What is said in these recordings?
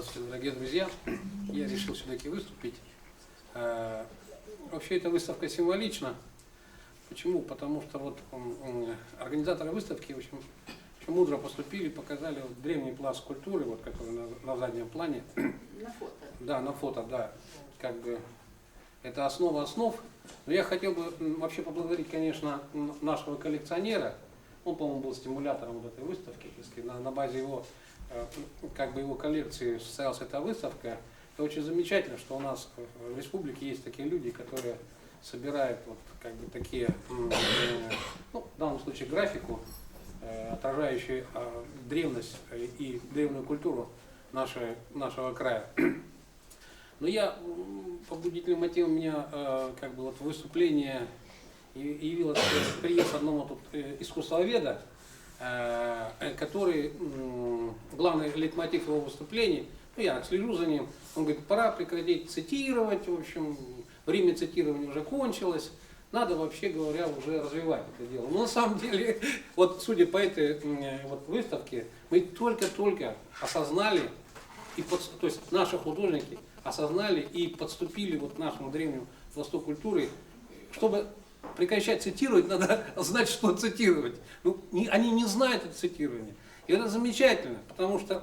Здравствуйте, дорогие друзья. Я решил все-таки выступить. Вообще эта выставка символична. Почему? Потому что вот организаторы выставки очень мудро поступили, показали вот древний пласт культуры, вот, который на заднем плане. На фото. Да, на фото, да. Как бы это основа основ. Но я хотел бы вообще поблагодарить, конечно, нашего коллекционера. Он, по-моему, был стимулятором вот этой выставки. На базе его, как бы его коллекции состоялась эта выставка. Это очень замечательно, что у нас в республике есть такие люди, которые собирают вот как бы такие, ну, в данном случае графику, отражающую древность и древнюю культуру нашего края. Но я, побудительным мотивом меня как бы вот выступление явилось приезд одного тут искусствоведа, который, главный лейтмотив его выступлений, ну, я слежу за ним, он говорит, пора прекратить цитировать, в общем, время цитирования уже кончилось, надо, вообще говоря, уже развивать это дело. Но на самом деле, вот судя по этой вот выставке, мы только-только осознали, то есть наши художники осознали и подступили вот к нашему древнему пласту культуры. Чтобы прекращать цитировать, надо знать, что цитировать. Ну, они не знают это цитирование. И это замечательно, потому что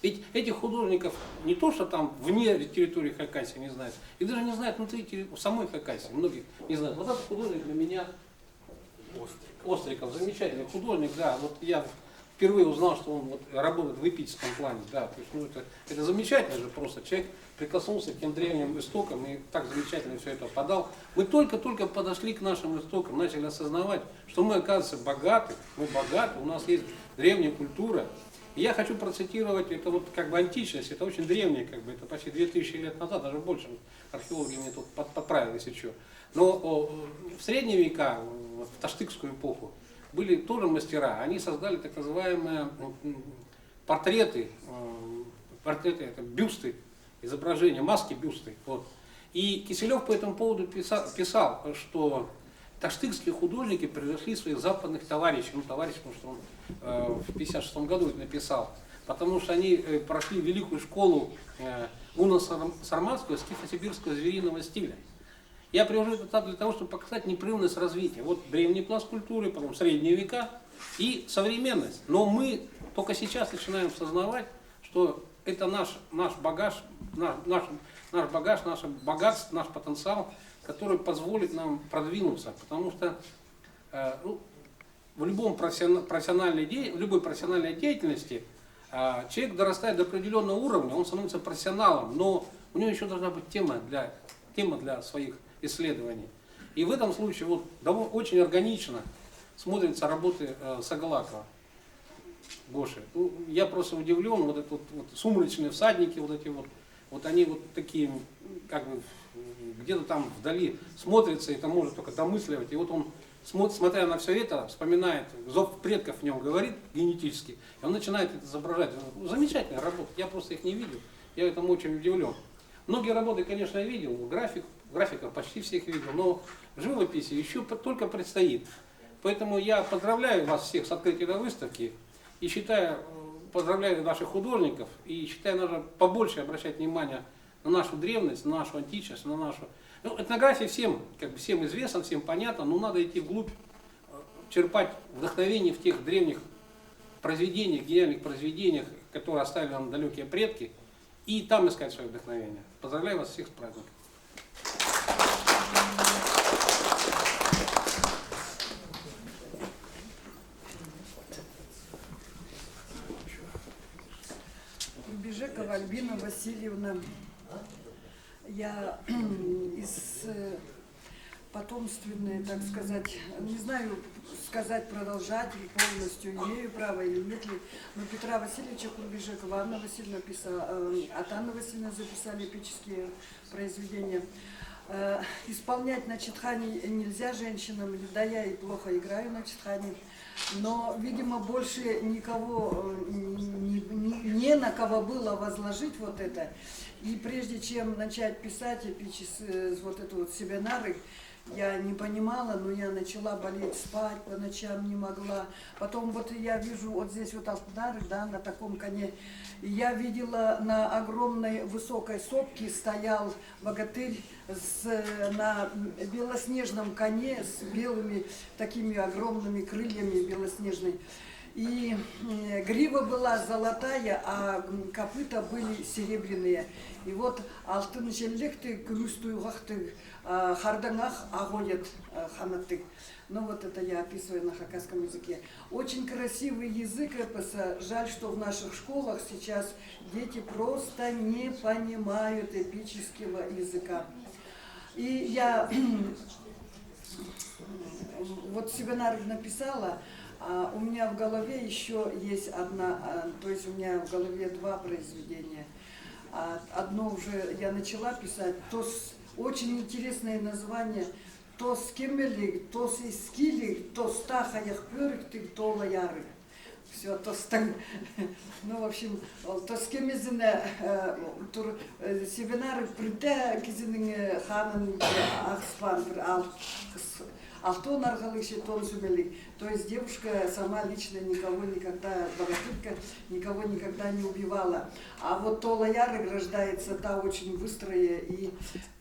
ведь этих художников не то, что там вне территории Хакасии не знают, и даже не знают внутри самой Хакасии, многих не знают. Вот этот художник для меня Остриков, замечательный художник, да, вот я впервые узнал, что он вот работает в эпическом плане, да, то есть, ну, это замечательно же просто, человек прикоснулся к тем древним истокам и так замечательно все это подал. Мы только-только подошли к нашим истокам, начали осознавать, что мы, оказывается, богаты, у нас есть древняя культура. И я хочу процитировать, это вот как бы античность, это очень древнее, как бы, это почти 2000 лет назад, даже больше, археологи мне тут подправили, если что. Но в средние века, в таштыкскую эпоху, были тоже мастера, они создали так называемые портреты, это бюсты, изображения, маски бюсты. Вот. И Киселев по этому поводу писал, что таштыкские художники превзошли своих западных товарищей, потому что он в 1956 году это написал, потому что они прошли великую школу уно-сарматского, скифо-сибирского звериного стиля. Я привожу это для того, чтобы показать непрерывность развития. Вот древний пласт культуры, потом средние века и современность. Но мы только сейчас начинаем осознавать, что это наш багаж, наше богатство, наш потенциал, который позволит нам продвинуться. Потому что в любой профессиональной деятельности человек дорастает до определенного уровня, он становится профессионалом, но у него еще должна быть тема для своих исследований. И в этом случае вот очень органично смотрятся работы Сагалакова, Гоши. Ну, я просто удивлен, вот эти вот сумрачные всадники, вот они вот такие, как бы где-то там вдали смотрятся, и это может только домысливать. И вот он, смотря на все это, вспоминает, зов предков в нем говорит генетически, и он начинает это изображать. Ну, замечательная работа, я просто их не видел, я этому очень удивлен. Многие работы, конечно, я видел, графиков почти всех видел, но в живописи еще только предстоит. Поэтому я поздравляю вас всех с открытием выставки и поздравляю наших художников, и считаю, нужно побольше обращать внимание на нашу древность, на нашу античность, на нашу... Ну, этнография всем известна, всем понятно, но надо идти вглубь, черпать вдохновение в тех древних произведениях, гениальных произведениях, которые оставили нам далекие предки, и там искать свое вдохновение. Поздравляю вас всех с праздником. Бежекова Альбина Васильевна. Я из потомственной, так сказать, не знаю, продолжать ли полностью, имею право или нет ли, но Петра Васильевича Курбежекова, Анна Васильевна от Анны Васильевны записали эпические произведения. Исполнять на читхане нельзя женщинам, да, я и плохо играю на читхане, но, видимо, больше никого, не на кого было возложить вот это. И прежде чем начать писать вот это вот семинары, я не понимала, но я начала болеть, спать по ночам не могла. Потом вот я вижу вот здесь вот алтарь, да, на таком коне. И я видела на огромной высокой сопке стоял богатырь на белоснежном коне с белыми такими огромными крыльями белоснежными. И грива была золотая, а копыта были серебряные. И вот алтын желлекты, күмүстуйгакты, хардангах агоет ханаты. Ну вот это я описываю на хакасском языке. Очень красивый язык эпоса. Жаль, что в наших школах сейчас дети просто не понимают эпического языка. И я вот семинар написала. У меня в голове еще есть одна, то есть у меня в голове два произведения. Одно уже я начала писать, очень интересное название, то скемели, то скили, то стахаях пёрикты, то лаяры. Все, то стан, ну в общем, то скемезине семинары прите кизинин ханан ахспан Алтон аргалыше тон сумели. То есть девушка сама лично никого никогда, богатырка, никого никогда не убивала. А вот то лояры рождается та очень быстрая и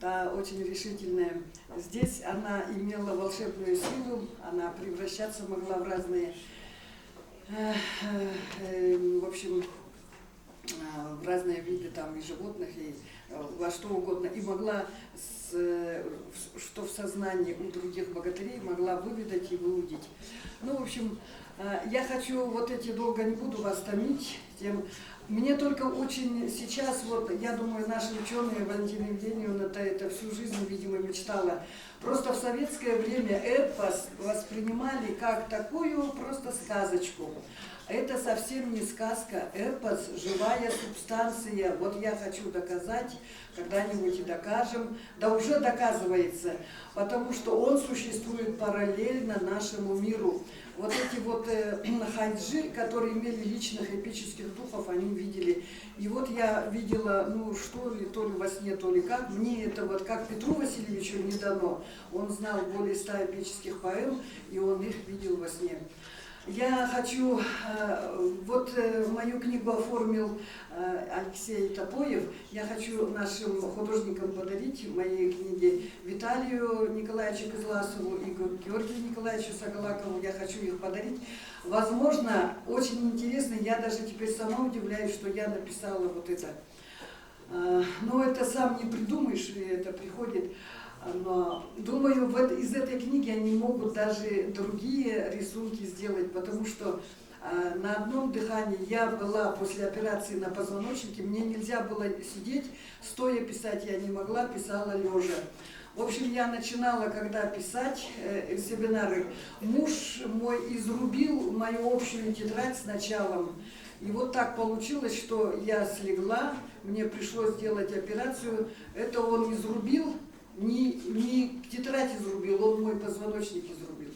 та очень решительная. Здесь она имела волшебную силу, она превращаться могла в разные, в общем, в разные виды там и животных, и во что угодно. И могла, что в сознании у других богатырей, могла выведать и выудить. Ну, в общем, я хочу, вот эти долго не буду вас томить тем. Мне только очень сейчас, вот, я думаю, наши ученые, Валентина Евгеньевна, это всю жизнь, видимо, мечтала. Просто в советское время эпос воспринимали как такую просто сказочку. Это совсем не сказка, эпос, живая субстанция. Вот я хочу доказать, когда-нибудь и докажем, да уже доказывается, потому что он существует параллельно нашему миру. Вот эти вот хайджи, которые имели личных эпических духов, они видели. И вот я видела, ну что ли, то ли во сне, то ли как. Мне это вот как Петру Васильевичу не дано. Он знал более 100 эпических поэм, и он их видел во сне. Я хочу, вот мою книгу оформил Алексей Топоев, я хочу нашим художникам подарить мои книги Виталию Николаевичу Козласову и Георгию Николаевичу Сагалакову, я хочу их подарить. Возможно, очень интересно, я даже теперь сама удивляюсь, что я написала вот это. Но это сам не придумаешь, и это приходит. Но, думаю, из этой книги они могут даже другие рисунки сделать, потому что на одном дыхании я была после операции на позвоночнике, мне нельзя было сидеть, стоя писать я не могла, писала лежа. В общем, я начинала, когда писать семинары, муж мой изрубил мою общую тетрадь с началом. И вот так получилось, что я слегла, мне пришлось сделать операцию, это он изрубил. Не тетрадь изрубил, он мой позвоночник изрубил.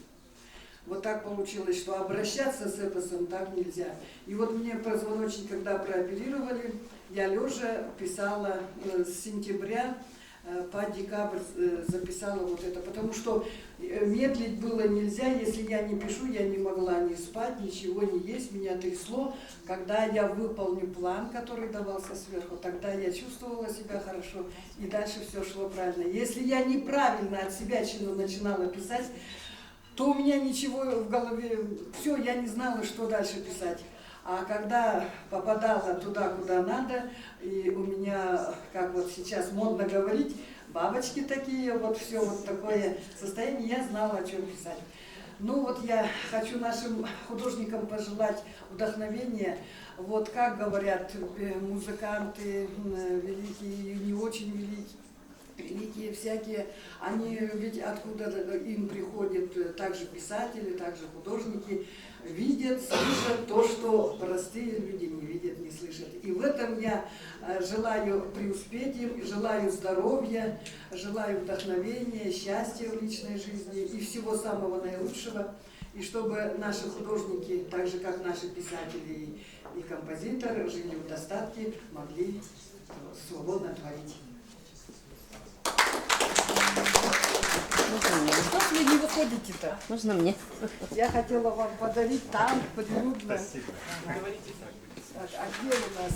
Вот так получилось, что обращаться с эпосом так нельзя. И вот мне позвоночник, когда прооперировали, я лежа писала с сентября по декабрь записала вот это, потому что медлить было нельзя, если я не пишу, я не могла ни спать, ничего не есть, меня трясло. Когда я выполню план, который давался сверху, тогда я чувствовала себя хорошо, и дальше все шло правильно. Если я неправильно от себя начинала писать, то у меня ничего в голове, все, я не знала, что дальше писать. А когда попадала туда, куда надо, и у меня, как вот сейчас модно говорить, бабочки такие, вот все вот такое состояние, я знала, о чем писать. Ну вот я хочу нашим художникам пожелать вдохновения. Вот как говорят музыканты великие и не очень великие всякие, они ведь откуда им приходят также писатели, также художники, видят, слышат то, что простые люди не видят, не слышат. И в этом я желаю преуспеть им, желаю здоровья, желаю вдохновения, счастья в личной жизни и всего самого наилучшего. И чтобы наши художники, так же как наши писатели и композиторы, жили в достатке, могли свободно творить. Можно мне? Что ж вы не выходите-то? Можно мне? Я хотела вам подарить танк, приюдно. А где у нас?